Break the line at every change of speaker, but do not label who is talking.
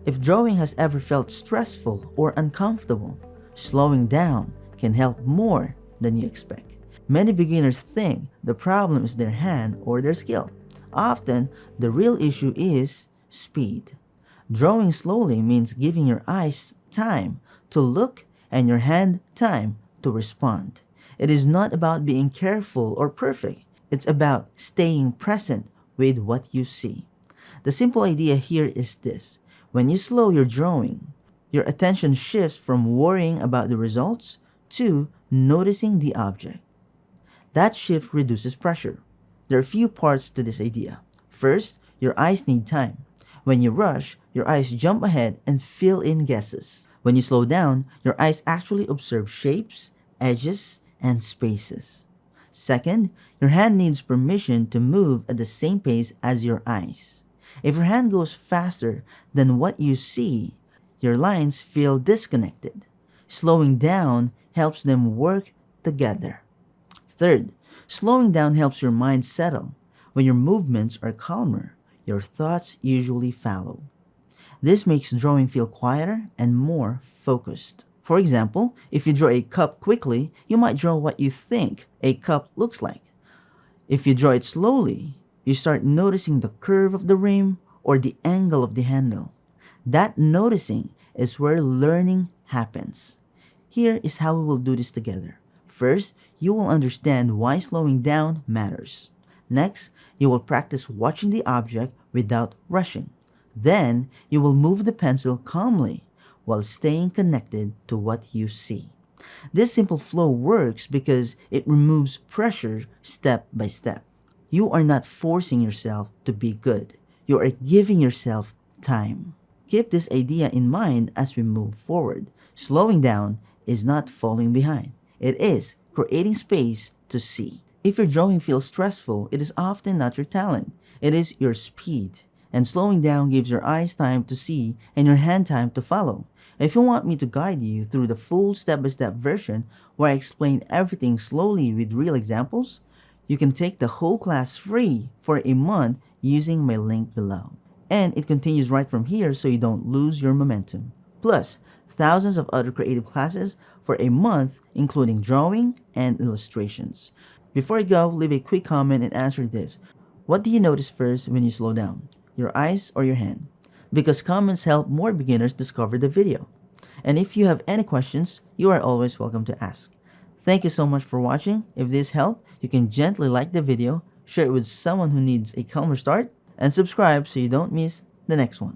If drawing has ever felt stressful or uncomfortable, slowing down can help more than you expect. Many beginners think the problem is their hand or their skill. Often, the real issue is speed. Drawing slowly means giving your eyes time to look and your hand time to respond. It is not about being careful or perfect. It's about staying present with what you see. The simple idea here is this. When you slow your drawing, your attention shifts from worrying about the results to noticing the object. That shift reduces pressure. There are a few parts to this idea. First, your eyes need time. When you rush, your eyes jump ahead and fill in guesses. When you slow down, your eyes actually observe shapes, edges, and spaces. Second, your hand needs permission to move at the same pace as your eyes. If your hand goes faster than what you see, your lines feel disconnected. Slowing down helps them work together. Third, slowing down helps your mind settle. When your movements are calmer, your thoughts usually follow. This makes drawing feel quieter and more focused. For example, if you draw a cup quickly, you might draw what you think a cup looks like. If you draw it slowly, you start noticing the curve of the rim or the angle of the handle. That noticing is where learning happens. Here is how we will do this together. First, you will understand why slowing down matters. Next, you will practice watching the object without rushing. Then, you will move the pencil calmly while staying connected to what you see. This simple flow works because it removes pressure step by step. You are not forcing yourself to be good. You are giving yourself time. Keep this idea in mind as we move forward. Slowing down is not falling behind. It is creating space to see. If your drawing feels stressful, it is often not your talent. It is your speed. And slowing down gives your eyes time to see and your hand time to follow. If you want me to guide you through the full step-by-step version where I explain everything slowly with real examples, you can take the whole class free for a month using my link below. And it continues right from here so you don't lose your momentum. Plus, thousands of other creative classes for a month including drawing and illustrations. Before I go, leave a quick comment and answer this. What do you notice first when you slow down? Your eyes or your hand? Because comments help more beginners discover the video. And if you have any questions, you are always welcome to ask. Thank you so much for watching. If this helped, you can gently like the video, share it with someone who needs a calmer start, and subscribe so you don't miss the next one.